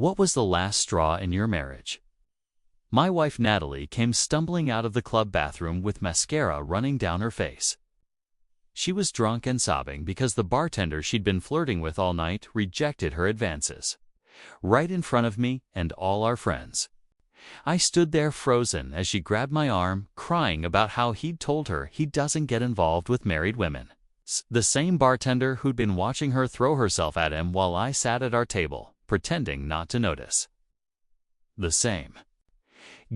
What was the last straw in your marriage? My wife Natalie came stumbling out of the club bathroom with mascara running down her face. She was drunk and sobbing because the bartender she'd been flirting with all night rejected her advances. Right in front of me and all our friends. I stood there frozen as she grabbed my arm, crying about how he'd told her he doesn't get involved with married women. The same bartender who'd been watching her throw herself at him while I sat at our table, pretending not to notice. The same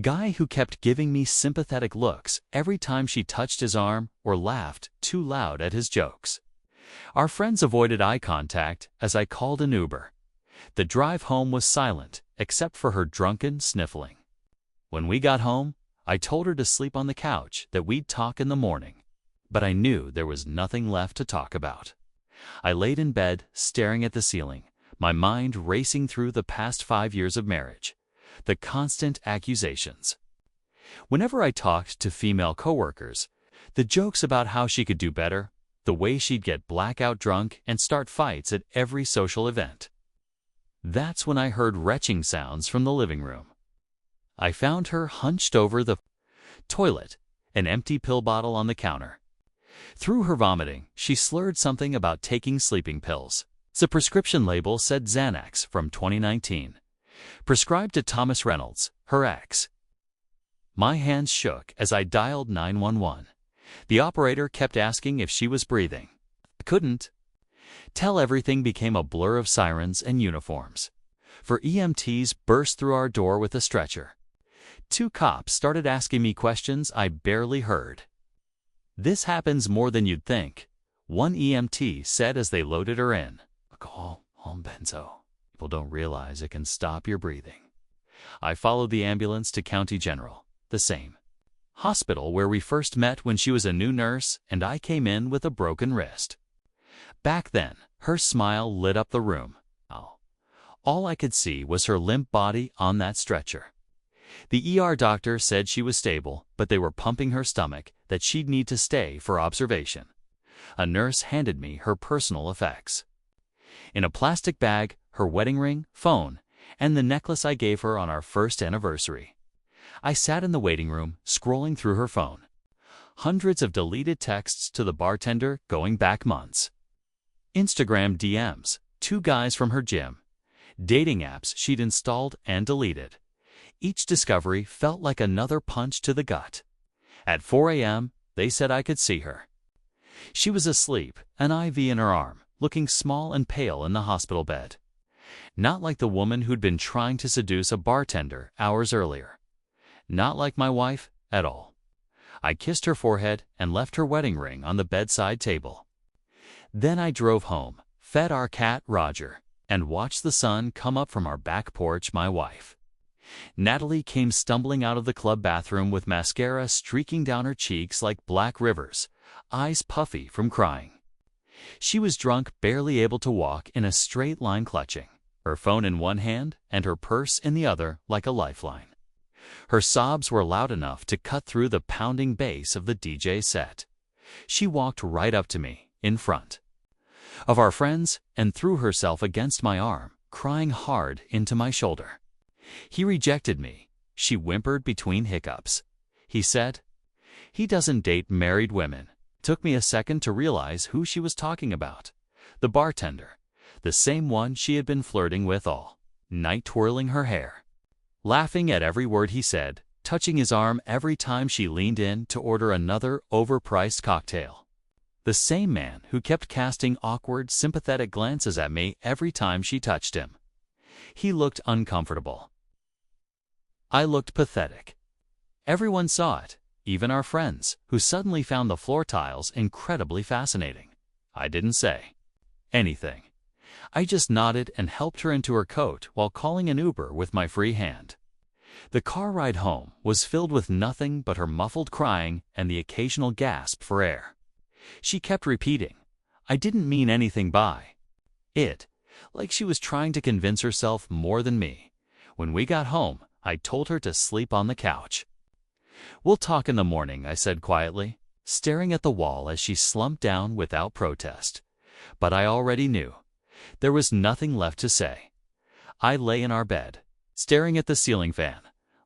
guy who kept giving me sympathetic looks every time she touched his arm or laughed too loud at his jokes. Our friends avoided eye contact as I called an Uber. The drive home was silent, except for her drunken sniffling. When we got home, I told her to sleep on the couch, that we'd talk in the morning. But I knew there was nothing left to talk about. I laid in bed, staring at the ceiling, my mind racing through the past 5 years of marriage. The constant accusations. Whenever I talked to female coworkers, the jokes about how she could do better, the way she'd get blackout drunk and start fights at every social event. That's when I heard retching sounds from the living room. I found her hunched over the toilet, an empty pill bottle on the counter. Through her vomiting, she slurred something about taking sleeping pills. The prescription label said Xanax from 2019. Prescribed to Thomas Reynolds, her ex. My hands shook as I dialed 911. The operator kept asking if she was breathing. I couldn't tell. Everything became a blur of sirens and uniforms. For EMTs burst through our door with a stretcher. 2 cops started asking me questions I barely heard. "This happens more than you'd think," one EMT said as they loaded her in. "Alcohol on benzo. People don't realize it can stop your breathing." I followed the ambulance to County General, the same hospital where we first met when she was a new nurse and I came in with a broken wrist. Back then, her smile lit up the room. All I could see was her limp body on that stretcher. The ER doctor said she was stable, but they were pumping her stomach, that she'd need to stay for observation. A nurse handed me her personal effects. In a plastic bag, her wedding ring, phone, and the necklace I gave her on our first anniversary. I sat in the waiting room, scrolling through her phone. Hundreds of deleted texts to the bartender going back months. Instagram DMs, 2 guys from her gym. Dating apps she'd installed and deleted. Each discovery felt like another punch to the gut. At 4 a.m., they said I could see her. She was asleep, an IV in her arm, looking small and pale in the hospital bed. Not like the woman who'd been trying to seduce a bartender hours earlier. Not like my wife at all. I kissed her forehead and left her wedding ring on the bedside table. Then I drove home, fed our cat Roger, and watched the sun come up from our back porch. My wife Natalie came stumbling out of the club bathroom with mascara streaking down her cheeks like black rivers, eyes puffy from crying. She was drunk, barely able to walk in a straight line, clutching her phone in one hand and her purse in the other like a lifeline. Her sobs were loud enough to cut through the pounding bass of the DJ set. She walked right up to me, in front of our friends, and threw herself against my arm, crying hard into my shoulder. "He rejected me," she whimpered between hiccups. "He said he doesn't date married women." Took me a second to realize who she was talking about. The bartender, the same one she had been flirting with all night, twirling her hair, laughing at every word he said, touching his arm every time she leaned in to order another overpriced cocktail. The same man who kept casting awkward, sympathetic glances at me every time she touched him. He looked uncomfortable. I looked pathetic. Everyone saw it, even our friends, who suddenly found the floor tiles incredibly fascinating. I didn't say anything. I just nodded and helped her into her coat while calling an Uber with my free hand. The car ride home was filled with nothing but her muffled crying and the occasional gasp for air. She kept repeating, "I didn't mean anything by it," like she was trying to convince herself more than me. When we got home, I told her to sleep on the couch. "We'll talk in the morning," I said quietly, staring at the wall as she slumped down without protest. But I already knew. There was nothing left to say. I lay in our bed, staring at the ceiling fan,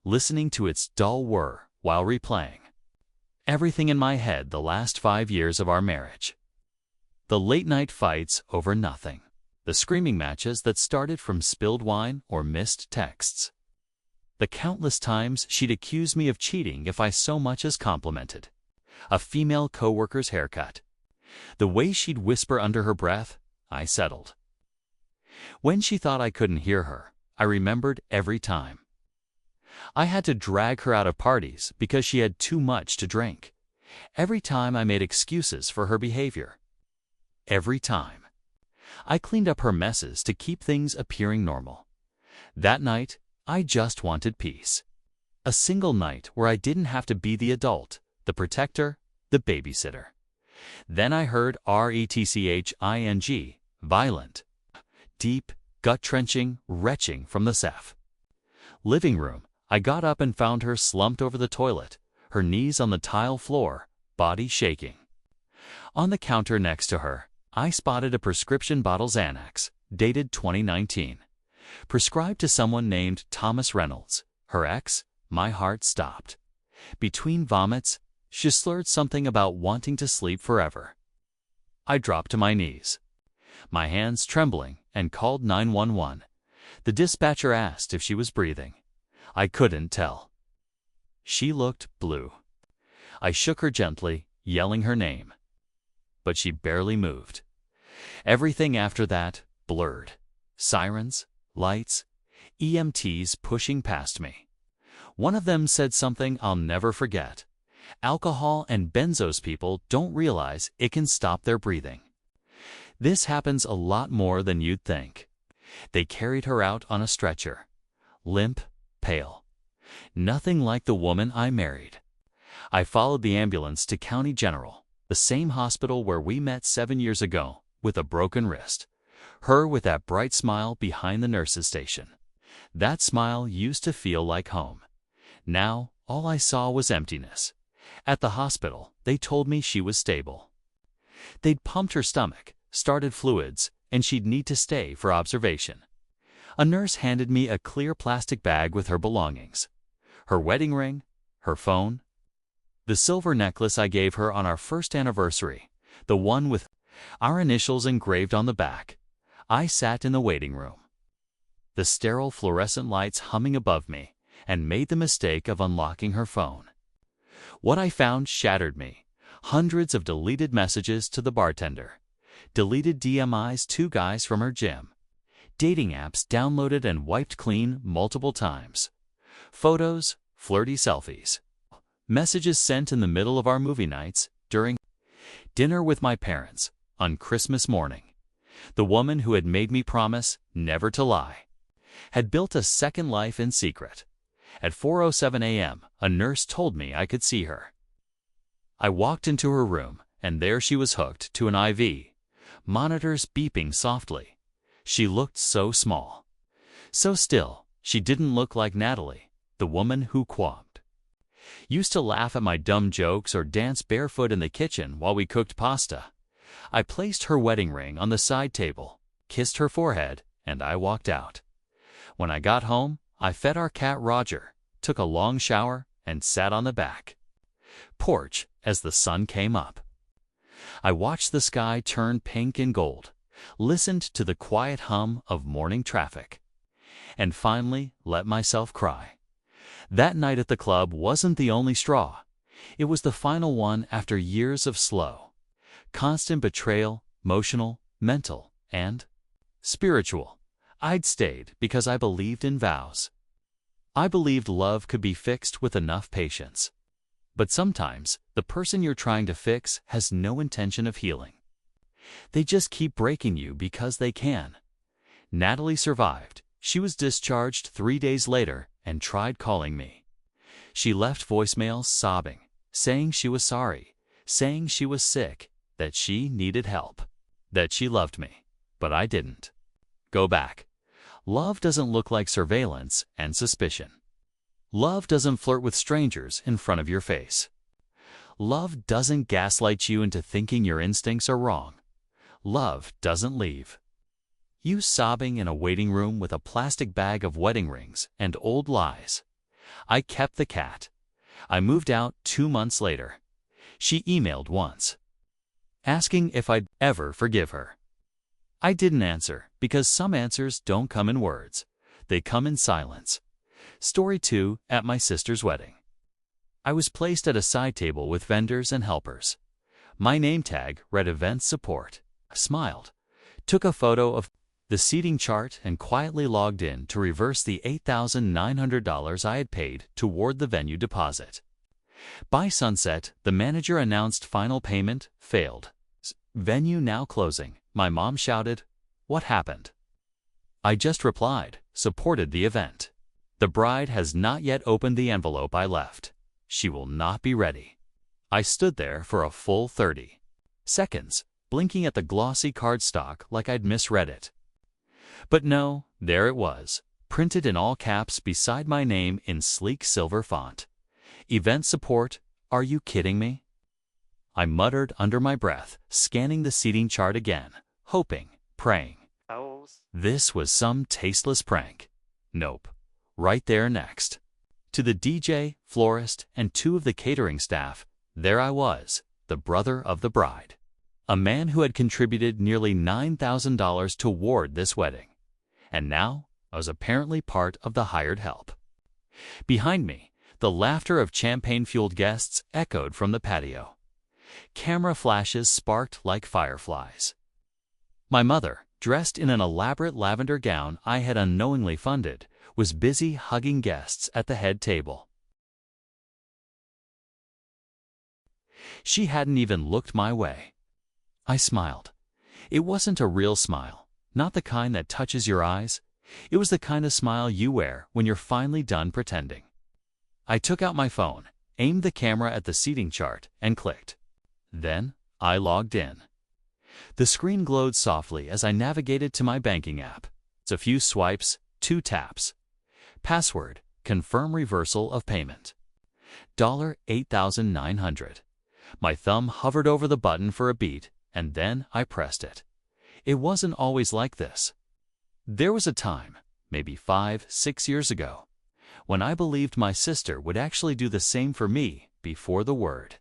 listening to its dull whir while replaying everything in my head the last 5 years of our marriage. The late-night fights over nothing. The screaming matches that started from spilled wine or missed texts. The countless times she'd accuse me of cheating if I so much as complimented a female coworker's haircut. The way she'd whisper under her breath, I settled. When she thought I couldn't hear her, I remembered every time. I had to drag her out of parties because she had too much to drink. Every time I made excuses for her behavior. Every time. I cleaned up her messes to keep things appearing normal. That night, I just wanted peace. A single night where I didn't have to be the adult, the protector, the babysitter. Then I heard retching, violent, deep, gut-trenching retching from the Seth. Living room. I got up and found her slumped over the toilet, her knees on the tile floor, body shaking. On the counter next to her, I spotted a prescription bottle Xanax, dated 2019. Prescribed to someone named Thomas Reynolds, her ex. My heart stopped. Between vomits, she slurred something about wanting to sleep forever. I dropped to my knees, my hands trembling, and called 911. The dispatcher asked if she was breathing. I couldn't tell. She looked blue. I shook her gently, yelling her name. But she barely moved. Everything after that blurred. Sirens, lights, EMTs pushing past me. One of them said something I'll never forget. Alcohol and benzos people don't realize it can stop their breathing. This happens a lot more than you'd think. They carried her out on a stretcher. Limp, pale. Nothing like the woman I married. I followed the ambulance to County General, the same hospital where we met 7 years ago, with a broken wrist. Her with that bright smile behind the nurse's station. That smile used to feel like home. Now, all I saw was emptiness. At the hospital, they told me she was stable. They'd pumped her stomach, started fluids, and she'd need to stay for observation. A nurse handed me a clear plastic bag with her belongings. Her wedding ring, her phone, the silver necklace I gave her on our first anniversary, the one with our initials engraved on the back. I sat in the waiting room, the sterile fluorescent lights humming above me, and made the mistake of unlocking her phone. What I found shattered me. Hundreds of deleted messages to the bartender. Deleted DMIs to guys from her gym. Dating apps downloaded and wiped clean multiple times. Photos, flirty selfies. Messages sent in the middle of our movie nights, during dinner with my parents, on Christmas morning. The woman who had made me promise never to lie had built a second life in secret. At 4:07 a.m., a nurse told me I could see her. I walked into her room, and there she was hooked to an IV. Monitors beeping softly. She looked so small. So still, she didn't look like Natalie, the woman who qualmed. Used to laugh at my dumb jokes or dance barefoot in the kitchen while we cooked pasta. I placed her wedding ring on the side table, kissed her forehead, and I walked out. When I got home, I fed our cat Roger, took a long shower, and sat on the back porch as the sun came up. I watched the sky turn pink and gold, listened to the quiet hum of morning traffic, and finally let myself cry. That night at the club wasn't the only straw. It was the final one after years of slow, constant betrayal, emotional, mental, and spiritual. I'd stayed because I believed in vows. I believed love could be fixed with enough patience. But sometimes, the person you're trying to fix has no intention of healing. They just keep breaking you because they can. Natalie survived. She was discharged 3 days later and tried calling me. She left voicemails sobbing, saying she was sorry, saying she was sick, that she needed help, that she loved me, but I didn't. Go back. Love doesn't look like surveillance and suspicion. Love doesn't flirt with strangers in front of your face. Love doesn't gaslight you into thinking your instincts are wrong. Love doesn't leave. You sobbing in a waiting room with a plastic bag of wedding rings and old lies. I kept the cat. I moved out 2 months later. She emailed once, asking if I'd ever forgive her. I didn't answer because some answers don't come in words. They come in silence. Story 2 at my sister's wedding. I was placed at a side table with vendors and helpers. My name tag read Event Support. I smiled, took a photo of the seating chart and quietly logged in to reverse the $8,900 I had paid toward the venue deposit. By sunset, the manager announced final payment failed. Venue now closing. My mom shouted, "What happened?" I just replied, supported the event. The bride has not yet opened the envelope I left. She will not be ready. I stood there for a full 30 seconds, blinking at the glossy cardstock like I'd misread it. But no, there it was, printed in all caps beside my name in sleek silver font. Event Support, are you kidding me? I muttered under my breath, scanning the seating chart again, hoping, praying. This was some tasteless prank. Nope. Right there next. To the DJ, florist, and 2 of the catering staff, there I was, the brother of the bride. A man who had contributed nearly $9,000 toward this wedding. And now I was apparently part of the hired help. Behind me, the laughter of champagne-fueled guests echoed from the patio. Camera flashes sparked like fireflies. My mother, dressed in an elaborate lavender gown I had unknowingly funded, was busy hugging guests at the head table. She hadn't even looked my way. I smiled. It wasn't a real smile, not the kind that touches your eyes. It was the kind of smile you wear when you're finally done pretending. I took out my phone, aimed the camera at the seating chart, and clicked. Then I logged in. The screen glowed softly as I navigated to my banking app. It's a few swipes, 2 taps. Password, confirm reversal of payment. $8,900. My thumb hovered over the button for a beat, and then I pressed it. It wasn't always like this. There was a time, maybe 5, 6 years ago, when I believed my sister would actually do the same for me before the word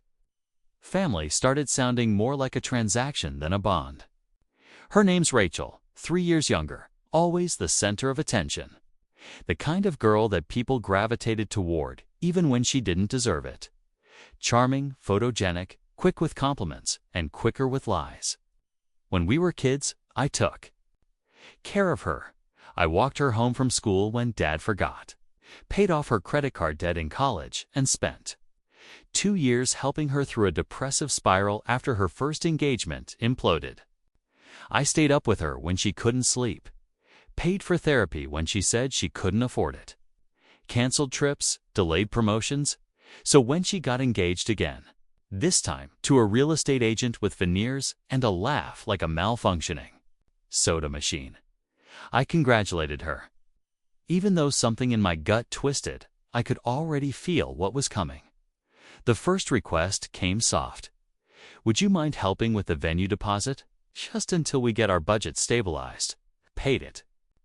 family started sounding more like a transaction than a bond. Her name's Rachel, 3 years younger, always the center of attention. The kind of girl that people gravitated toward, even when she didn't deserve it. Charming, photogenic, quick with compliments, and quicker with lies. When we were kids, I took care of her. I walked her home from school when Dad forgot, paid off her credit card debt in college, and spent 2 years helping her through a depressive spiral after her first engagement imploded. I stayed up with her when she couldn't sleep, paid for therapy when she said she couldn't afford it, canceled trips, delayed promotions, so when she got engaged again, this time to a real estate agent with veneers and a laugh like a malfunctioning soda machine, I congratulated her. Even though something in my gut twisted, I could already feel what was coming. The first request came soft. Would you mind helping with the venue deposit? Just until we get our budget stabilized. Paid it.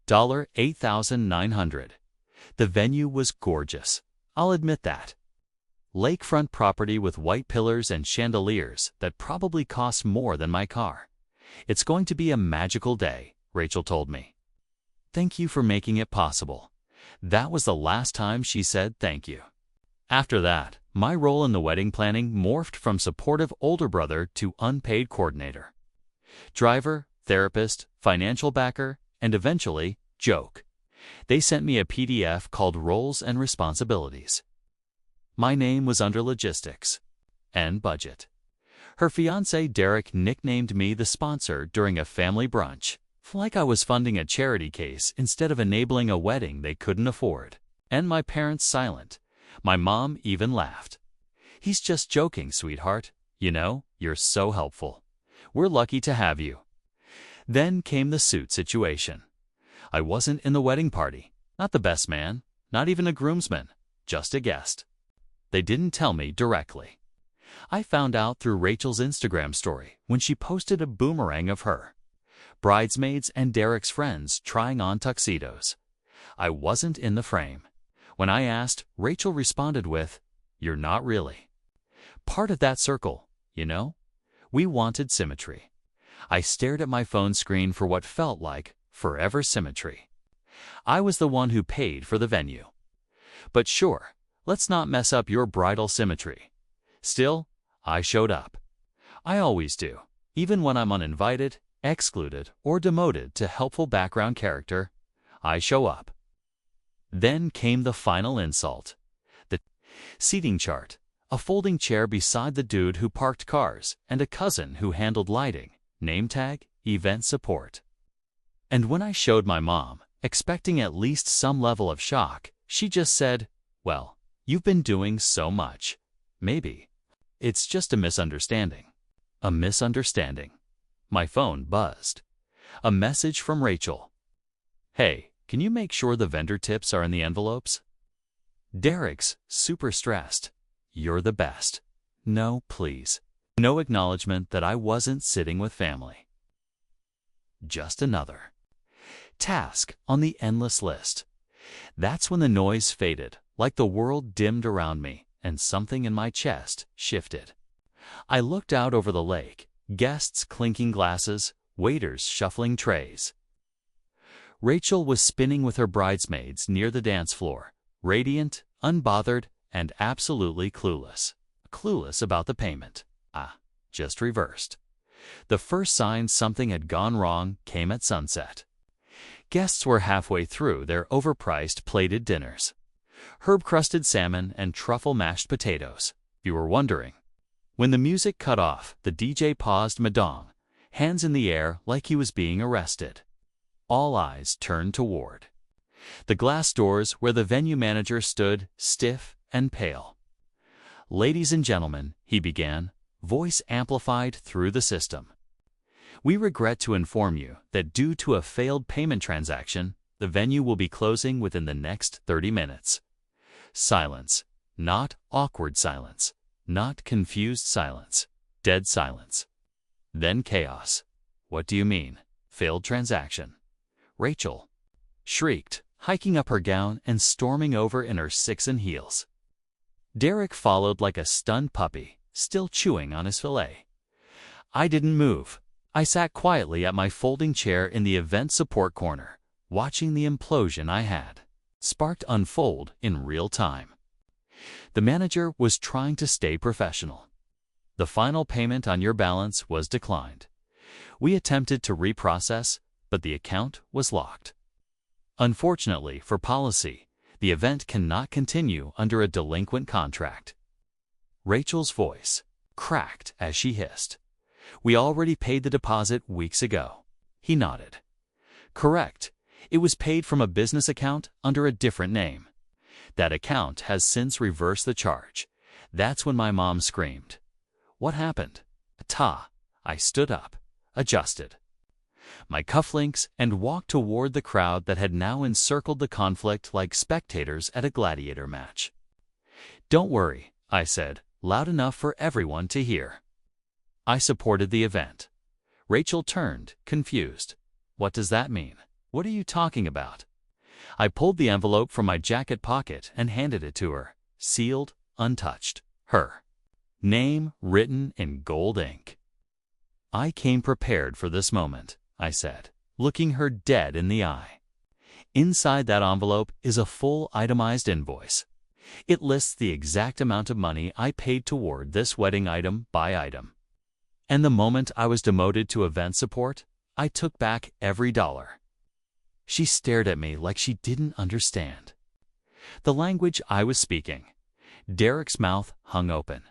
$8,900. The venue was gorgeous. I'll admit that. Lakefront property with white pillars and chandeliers that probably cost more than my car. It's going to be a magical day, Rachel told me. Thank you for making it possible. That was the last time she said thank you. After that, my role in the wedding planning morphed from supportive older brother to unpaid coordinator. Driver, therapist, financial backer, and eventually, joke. They sent me a PDF called Roles and Responsibilities. My name was under logistics and budget. Her fiancé Derek nicknamed me the sponsor during a family brunch, like I was funding a charity case instead of enabling a wedding they couldn't afford. And my parents silent. My mom even laughed. He's just joking, sweetheart. You know, you're so helpful. We're lucky to have you. Then came the suit situation. I wasn't in the wedding party, not the best man, not even a groomsman, just a guest. They didn't tell me directly. I found out through Rachel's Instagram story when she posted a boomerang of her. bridesmaids and Derek's friends trying on tuxedos. I wasn't in the frame. When I asked, Rachel responded with, "You're not really part of that circle, you know?" We wanted symmetry. I stared at my phone screen for what felt like forever symmetry. I was the one who paid for the venue. But sure, let's not mess up your bridal symmetry. Still, I showed up. I always do, even when I'm uninvited, excluded, or demoted to helpful background character. I show up. Then came the final insult. The seating chart, a folding chair beside the dude who parked cars, and a cousin who handled lighting, name tag, event support. And when I showed my mom, expecting at least some level of shock, she just said, "Well, you've been doing so much. Maybe it's just a misunderstanding." A misunderstanding. My phone buzzed. A message from Rachel. "Hey, can you make sure the vendor tips are in the envelopes?" Derek's super stressed. "You're the best." No, please. No acknowledgement that I wasn't sitting with family. Just another task on the endless list. That's when the noise faded, like the world dimmed around me, and something in my chest shifted. I looked out over the lake, guests clinking glasses, waiters shuffling trays. Rachel was spinning with her bridesmaids near the dance floor, radiant, unbothered, and absolutely clueless. Clueless about the payment. Just reversed. The first sign something had gone wrong came at sunset. Guests were halfway through their overpriced plated dinners. Herb-crusted salmon and truffle mashed potatoes. If you were wondering. When the music cut off, the DJ paused madong, hands in the air like he was being arrested. All eyes turned toward the glass doors where the venue manager stood, stiff and pale. "Ladies and gentlemen," he began, voice amplified through the system. "We regret to inform you that due to a failed payment transaction, the venue will be closing within the next 30 minutes. Silence. Not awkward silence. Not confused silence. Dead silence. Then chaos. What do you mean? Failed transaction?" Rachel shrieked, hiking up her gown and storming over in her six and heels. Derek followed like a stunned puppy, still chewing on his fillet. I didn't move. I sat quietly at my folding chair in the event support corner, watching the implosion I had sparked unfold in real time. The manager was trying to stay professional. "The final payment on your balance was declined. We attempted to reprocess, but the account was locked. Unfortunately for policy, the event cannot continue under a delinquent contract." Rachel's voice cracked as she hissed. "We already paid the deposit weeks ago." He nodded. "Correct. It was paid from a business account under a different name. That account has since reversed the charge." That's when my mom screamed. "What happened?" I stood up, adjusted my cufflinks, and walked toward the crowd that had now encircled the conflict like spectators at a gladiator match. "Don't worry," I said, loud enough for everyone to hear. I supported the event. Rachel turned, confused. "What does that mean? What are you talking about?" I pulled the envelope from my jacket pocket and handed it to her, sealed, untouched. Her name written in gold ink. "I came prepared for this moment," I said, looking her dead in the eye. "Inside that envelope is a full itemized invoice. It lists the exact amount of money I paid toward this wedding item by item. And the moment I was demoted to event support, I took back every dollar." She stared at me like she didn't understand the language I was speaking. Derek's mouth hung open.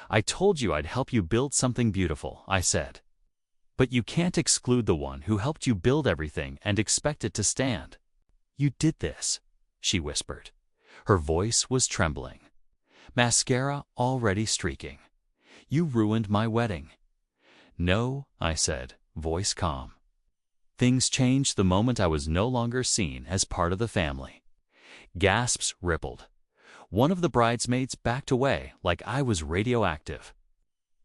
"I told you I'd help you build something beautiful," I said. "But you can't exclude the one who helped you build everything and expect it to stand." "You did this," she whispered. Her voice was trembling. Mascara already streaking. "You ruined my wedding." "No," I said, voice calm. Things changed the moment I was no longer seen as part of the family. Gasps rippled. One of the bridesmaids backed away like I was radioactive.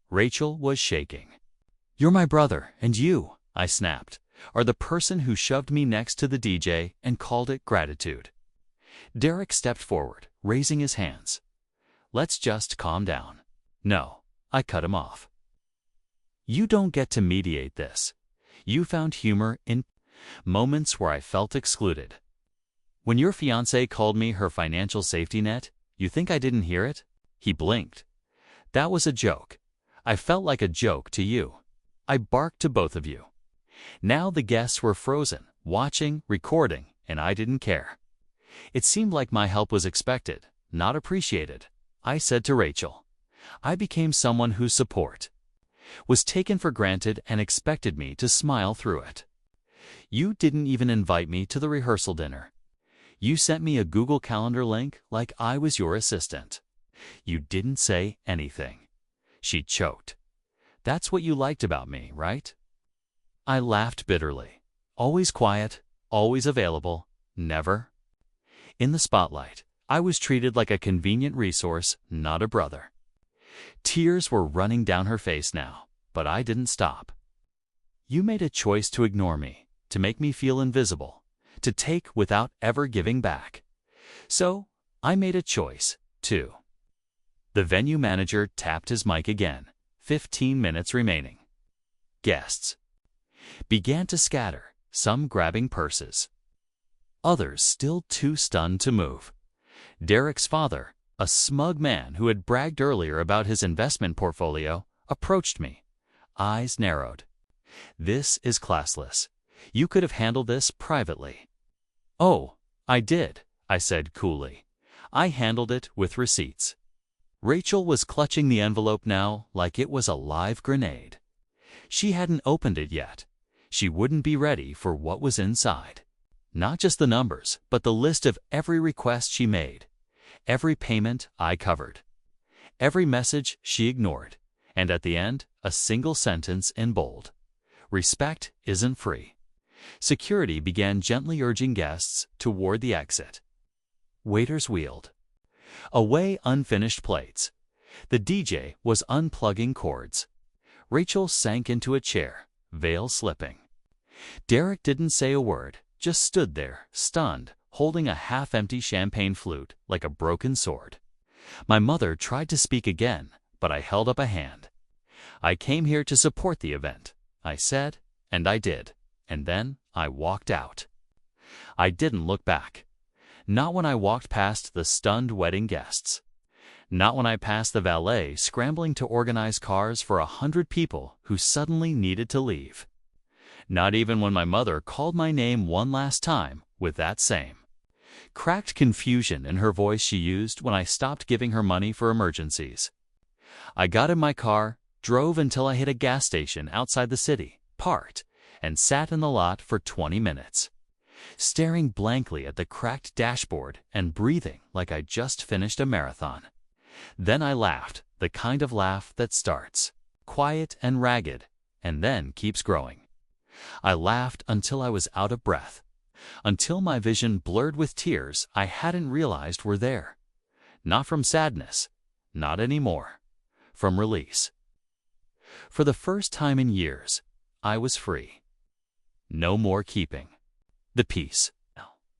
Rachel was shaking. "You're my brother, and you," I snapped, or the person who shoved me next to the DJ and called it gratitude? Derek stepped forward, raising his hands. Let's just calm down. No, I cut him off. You don't get to mediate this. You found humor in moments where I felt excluded. When your fiancée called me her financial safety net, you think I didn't hear it? He blinked. That was a joke. I felt like a joke to you. I barked to both of you. Now the guests were frozen, watching, recording, and I didn't care. It seemed like my help was expected, not appreciated. I said to Rachel. I became someone whose support was taken for granted and expected me to smile through it. You didn't even invite me to the rehearsal dinner. You sent me a Google Calendar link like I was your assistant. You didn't say anything. She choked. That's what you liked about me, right? I laughed bitterly. Always quiet, always available, never. In the spotlight, I was treated like a convenient resource, not a brother. Tears were running down her face now, but I didn't stop. You made a choice to ignore me, to make me feel invisible, to take without ever giving back. So, I made a choice, too. The venue manager tapped his mic again, 15 minutes remaining. Guests began to scatter, some grabbing purses. Others still too stunned to move. Derek's father, a smug man who had bragged earlier about his investment portfolio, approached me. Eyes narrowed. This is classless. You could have handled this privately. Oh, I did, I said coolly. I handled it with receipts. Rachel was clutching the envelope now like it was a live grenade. She hadn't opened it yet. She wouldn't be ready for what was inside. Not just the numbers, but the list of every request she made. Every payment I covered. Every message she ignored. And at the end, a single sentence in bold. Respect isn't free. Security began gently urging guests toward the exit. Waiters wheeled away unfinished plates. The DJ was unplugging cords. Rachel sank into a chair, veil slipping. Derek didn't say a word, just stood there, stunned, holding a half-empty champagne flute like a broken sword. My mother tried to speak again, but I held up a hand. I came here to support the event, I said, and I did, and then I walked out. I didn't look back. Not when I walked past the stunned wedding guests. Not when I passed the valet scrambling to organize cars for 100 people who suddenly needed to leave. Not even when my mother called my name one last time with that same cracked confusion in her voice she used when I stopped giving her money for emergencies. I got in my car, drove until I hit a gas station outside the city, parked, and sat in the lot for 20 minutes. Staring blankly at the cracked dashboard and breathing like I just finished a marathon. Then I laughed, the kind of laugh that starts quiet and ragged, and then keeps growing. I laughed until I was out of breath, until my vision blurred with tears I hadn't realized were there. Not from sadness, not anymore, from release. For the first time in years, I was free. No more keeping the peace.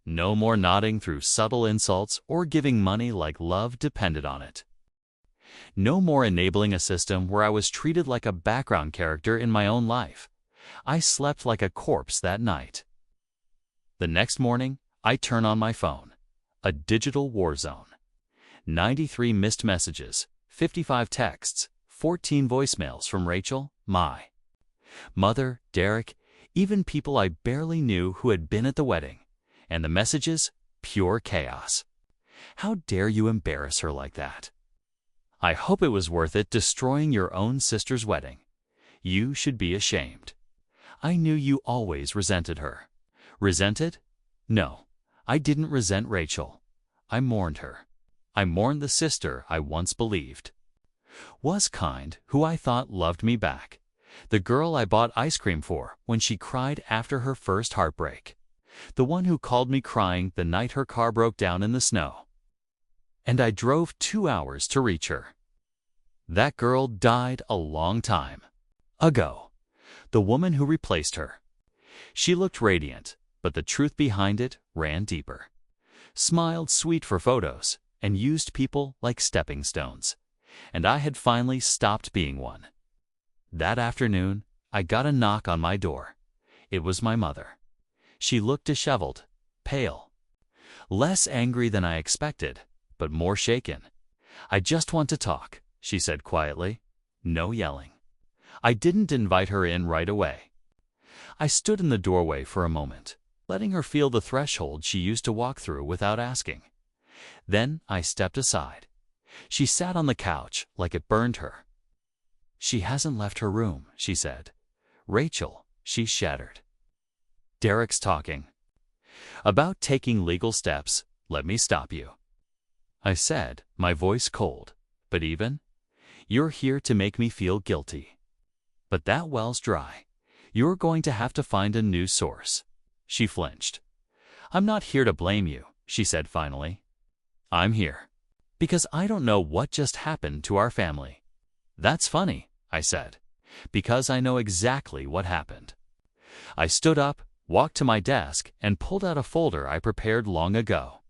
No more nodding through subtle insults or giving money like love depended on it. No more enabling a system where I was treated like a background character in my own life. I slept like a corpse that night. The next morning, I turn on my phone. A digital war zone. 93 missed messages, 55 texts, 14 voicemails from Rachel, my mother, Derek, even people I barely knew who had been at the wedding. And the messages, pure chaos. How dare you embarrass her like that? I hope it was worth it destroying your own sister's wedding. You should be ashamed. I knew you always resented her. Resented? No, I didn't resent Rachel. I mourned her. I mourned the sister I once believed was kind, who I thought loved me back. The girl I bought ice cream for when she cried after her first heartbreak. The one who called me crying the night her car broke down in the snow. And I drove 2 hours to reach her. That girl died a long time ago. The woman who replaced her. She looked radiant, but the truth behind it ran deeper. Smiled sweet for photos, and used people like stepping stones. And I had finally stopped being one. That afternoon, I got a knock on my door. It was my mother. She looked disheveled, pale. Less angry than I expected, but more shaken. "I just want to talk," she said quietly. No yelling. I didn't invite her in right away. I stood in the doorway for a moment, letting her feel the threshold she used to walk through without asking. Then I stepped aside. She sat on the couch like it burned her. "She hasn't left her room," she said. "Rachel, she's shattered." "Derek's talking about taking legal steps. Let me stop you," I said, my voice cold, but even. "You're here to make me feel guilty. But that well's dry. You're going to have to find a new source." She flinched. "I'm not here to blame you," she said finally. "I'm here because I don't know what just happened to our family." "That's funny," I said, "because I know exactly what happened." I stood up, walked to my desk, and pulled out a folder I prepared long ago.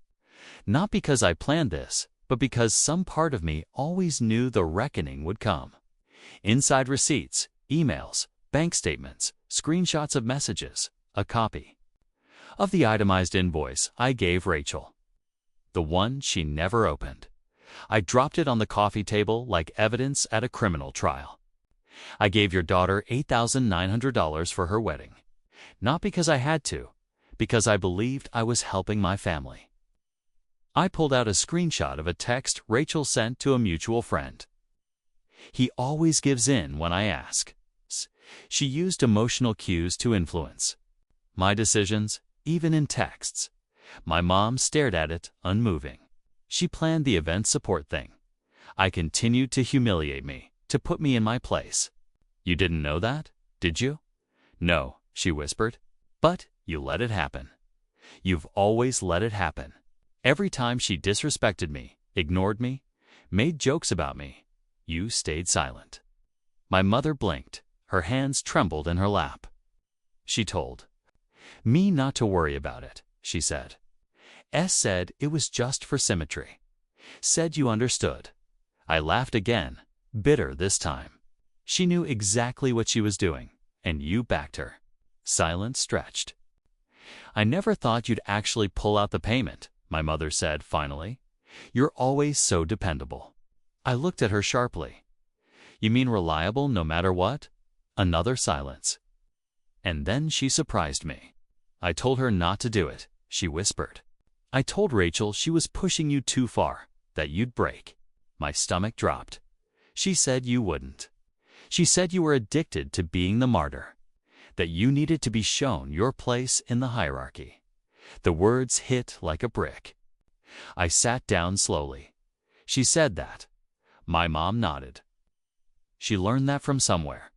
Not because I planned this, but because some part of me always knew the reckoning would come. Inside receipts, emails, bank statements, screenshots of messages, a copy of the itemized invoice I gave Rachel. The one she never opened. I dropped it on the coffee table like evidence at a criminal trial. "I gave your daughter $8,900 for her wedding. Not because I had to, because I believed I was helping my family." I pulled out a screenshot of a text Rachel sent to a mutual friend. "He always gives in when I ask." She used emotional cues to influence my decisions, even in texts. My mom stared at it, unmoving. She planned the event support thing. I continued to humiliate me, to put me in my place. "You didn't know that, did you?" "No," she whispered. "But you let it happen. You've always let it happen." Every time she disrespected me, ignored me, made jokes about me, you stayed silent. My mother blinked. Her hands trembled in her lap. She told me not to worry about it, she said. Said it was just for symmetry. Said you understood. I laughed again, bitter this time. She knew exactly what she was doing, and you backed her. Silence stretched. "I never thought you'd actually pull out the payment," my mother said finally. "You're always so dependable." I looked at her sharply. "You mean reliable no matter what?" Another silence. And then she surprised me. "I told her not to do it," she whispered. "I told Rachel she was pushing you too far, that you'd break." My stomach dropped. "She said you wouldn't. She said you were addicted to being the martyr, that you needed to be shown your place in the hierarchy." The words hit like a brick. I sat down slowly. "She said that." My mom nodded. "She learned that from somewhere,"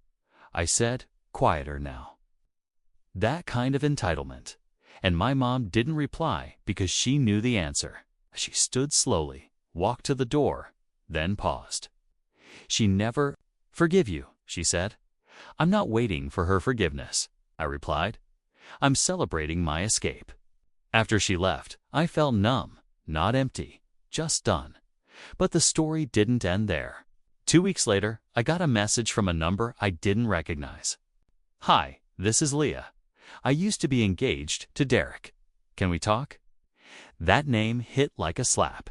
I said, quieter now. That kind of entitlement. And my mom didn't reply because she knew the answer. She stood slowly, walked to the door, then paused. "She never forgive you," she said. "I'm not waiting for her forgiveness," I replied. "I'm celebrating my escape." After she left, I felt numb, not empty, just done. But the story didn't end there. 2 weeks later, I got a message from a number I didn't recognize. "Hi, this is Leah. I used to be engaged to Derek. Can we talk?" That name hit like a slap.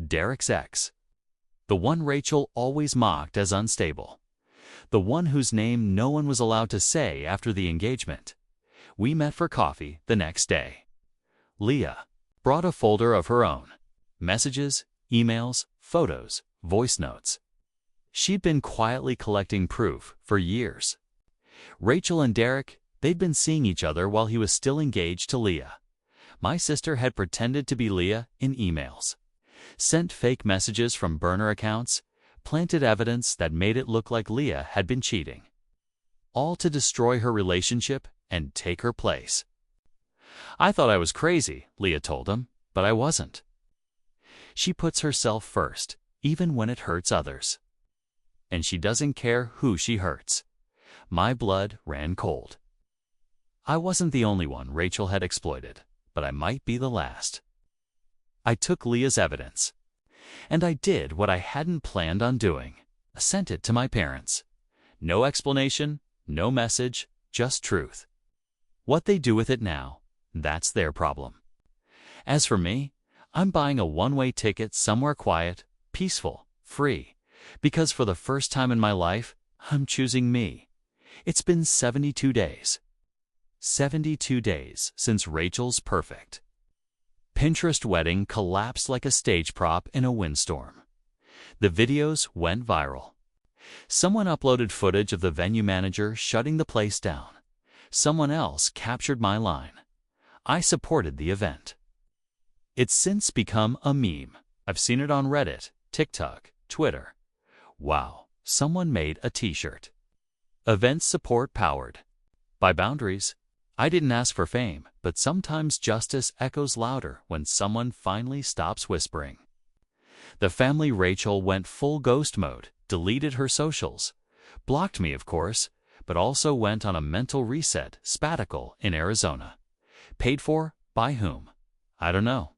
Derek's ex. The one Rachel always mocked as unstable. The one whose name no one was allowed to say after the engagement. We met for coffee the next day. Leah brought a folder of her own. Messages, emails, photos, voice notes. She'd been quietly collecting proof for years. Rachel and Derek, they'd been seeing each other while he was still engaged to Leah. My sister had pretended to be Leah in emails. Sent fake messages from burner accounts, planted evidence that made it look like Leah had been cheating. All to destroy her relationship and take her place. "I thought I was crazy," Leah told him, "but I wasn't. She puts herself first, even when it hurts others. And she doesn't care who she hurts." My blood ran cold. I wasn't the only one Rachel had exploited, but I might be the last. I took Leah's evidence, and I did what I hadn't planned on doing. I sent it to my parents. No explanation, no message, just truth. What they do with it now, that's their problem. As for me, I'm buying a one-way ticket somewhere quiet, peaceful, free, because for the first time in my life, I'm choosing me. It's been 72 days. 72 days since Rachel's perfect Pinterest wedding collapsed like a stage prop in a windstorm. The videos went viral. Someone uploaded footage of the venue manager shutting the place down. Someone else captured my line. I supported the event. It's since become a meme. I've seen it on Reddit, TikTok, Twitter. Wow, someone made a t-shirt. Event support powered by boundaries. I didn't ask for fame, but sometimes justice echoes louder when someone finally stops whispering. The family Rachel went full ghost mode, deleted her socials, blocked me of course, but also went on a mental reset sabbatical in Arizona. Paid for? By whom? I don't know.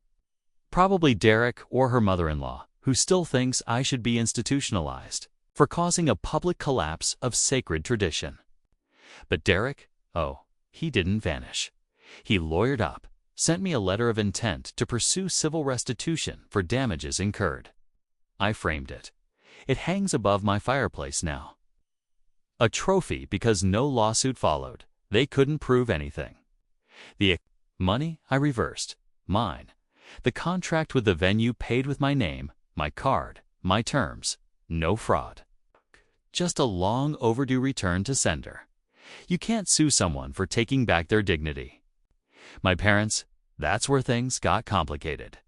Probably Derek or her mother-in-law, who still thinks I should be institutionalized for causing a public collapse of sacred tradition. But Derek, oh, he didn't vanish. He lawyered up, sent me a letter of intent to pursue civil restitution for damages incurred. I framed it. It hangs above my fireplace now. A trophy because no lawsuit followed. They couldn't prove anything. The money I reversed. Mine. The contract with the venue paid with my name, my card, my terms. No fraud. Just a long overdue return to sender. You can't sue someone for taking back their dignity. My parents, that's where things got complicated.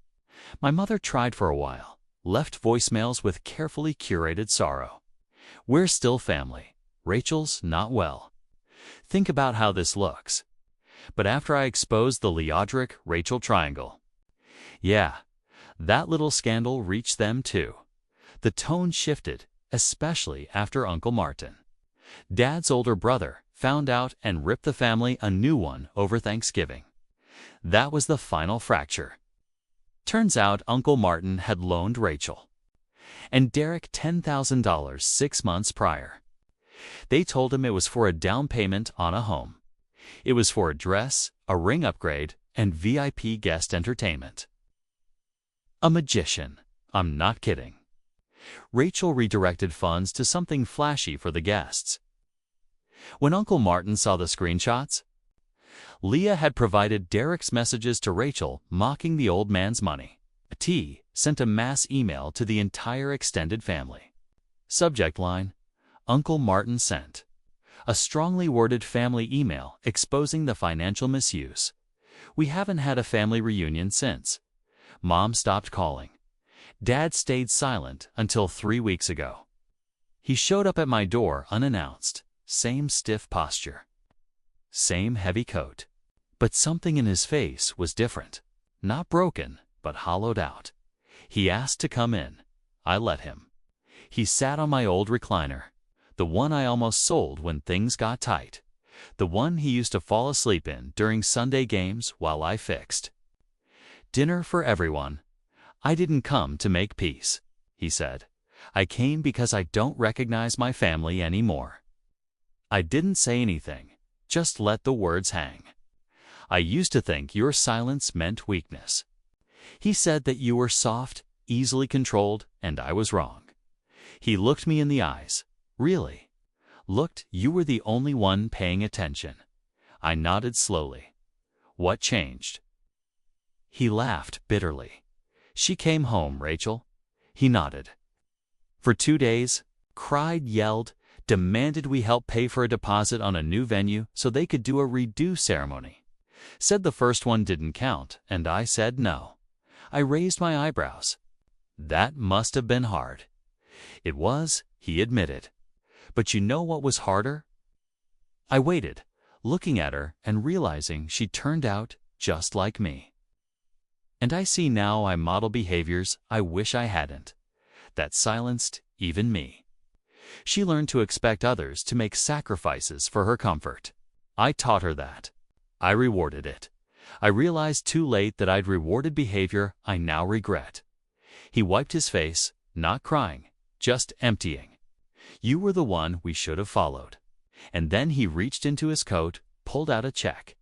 My mother tried for a while, left voicemails with carefully curated sorrow. We're still family. Rachel's not well. Think about how this looks. But after I exposed the Leodric-Rachel triangle, yeah, that little scandal reached them too. The tone shifted, especially after Uncle Martin, Dad's older brother, found out and ripped the family a new one over Thanksgiving. That was the final fracture. Turns out Uncle Martin had loaned Rachel and Derek $10,000 6 months prior. They told him it was for a down payment on a home. It was for a dress, a ring upgrade, and VIP guest entertainment. A magician. I'm not kidding. Rachel redirected funds to something flashy for the guests. When Uncle Martin saw the screenshots, Leah had provided Derek's messages to Rachel mocking the old man's money. T sent a mass email to the entire extended family. Subject line, Uncle Martin sent. A strongly worded family email exposing the financial misuse. We haven't had a family reunion since. Mom stopped calling. Dad stayed silent until 3 weeks ago. He showed up at my door unannounced. Same stiff posture. Same heavy coat. But something in his face was different. Not broken, but hollowed out. He asked to come in. I let him. He sat on my old recliner. The one I almost sold when things got tight. The one he used to fall asleep in during Sunday games while I fixed. Dinner for everyone. I didn't come to make peace, he said. I came because I don't recognize my family anymore. I didn't say anything, just let the words hang. I used to think your silence meant weakness. He said that you were soft, easily controlled, and I was wrong. He looked me in the eyes. Really? Looked, you were the only one paying attention. I nodded slowly. What changed? He laughed bitterly. She came home, Rachel. He nodded. For 2 days, cried, yelled, demanded we help pay for a deposit on a new venue so they could do a redo ceremony. Said the first one didn't count, and I said no. I raised my eyebrows. That must have been hard. It was, he admitted. But you know what was harder? I waited, looking at her and realizing she turned out just like me. And I see now I model behaviors I wish I hadn't. That silenced even me. She learned to expect others to make sacrifices for her comfort. I taught her that. I rewarded it. I realized too late that I'd rewarded behavior I now regret. He wiped his face, not crying, just emptying. You were the one we should have followed. And then he reached into his coat, pulled out a check.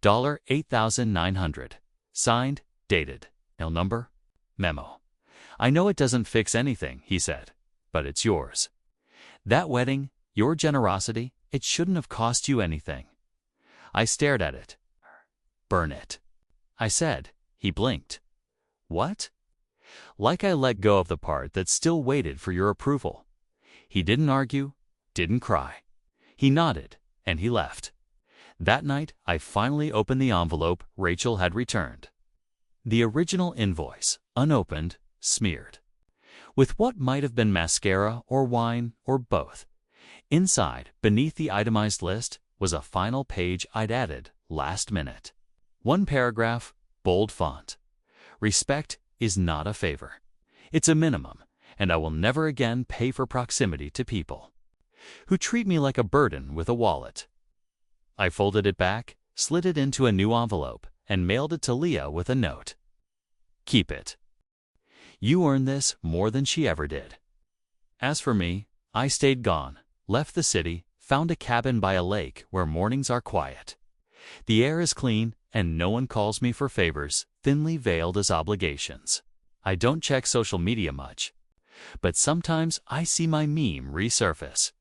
$8,900. Signed, dated. Mail number? Memo. I know it doesn't fix anything, he said, but it's yours. That wedding, your generosity, it shouldn't have cost you anything. I stared at it. Burn it, I said. He blinked. What? Like I let go of the part that still waited for your approval. He didn't argue, didn't cry. He nodded, and he left. That night, I finally opened the envelope Rachel had returned. The original invoice, unopened, smeared. With what might have been mascara or wine or both. Inside, beneath the itemized list, was a final page I'd added last minute. One paragraph, bold font. Respect is not a favor. It's a minimum, and I will never again pay for proximity to people who treat me like a burden with a wallet. I folded it back, slid it into a new envelope, and mailed it to Leah with a note. Keep it. You earned this more than she ever did. As for me, I stayed gone, left the city, found a cabin by a lake where mornings are quiet. The air is clean, and no one calls me for favors, thinly veiled as obligations. I don't check social media much, but sometimes I see my meme resurface.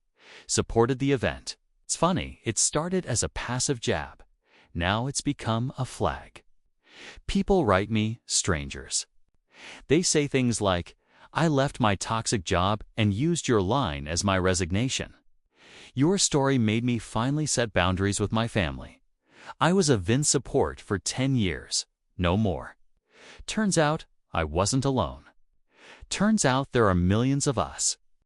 Supported the event. It's funny, it started as a passive jab. Now it's become a flag. People write me, strangers. They say things like, I left my toxic job and used your line as my resignation. Your story made me finally set boundaries with my family. I was a Vince support for 10 years, no more. Turns out I wasn't alone. Turns out there are millions of us.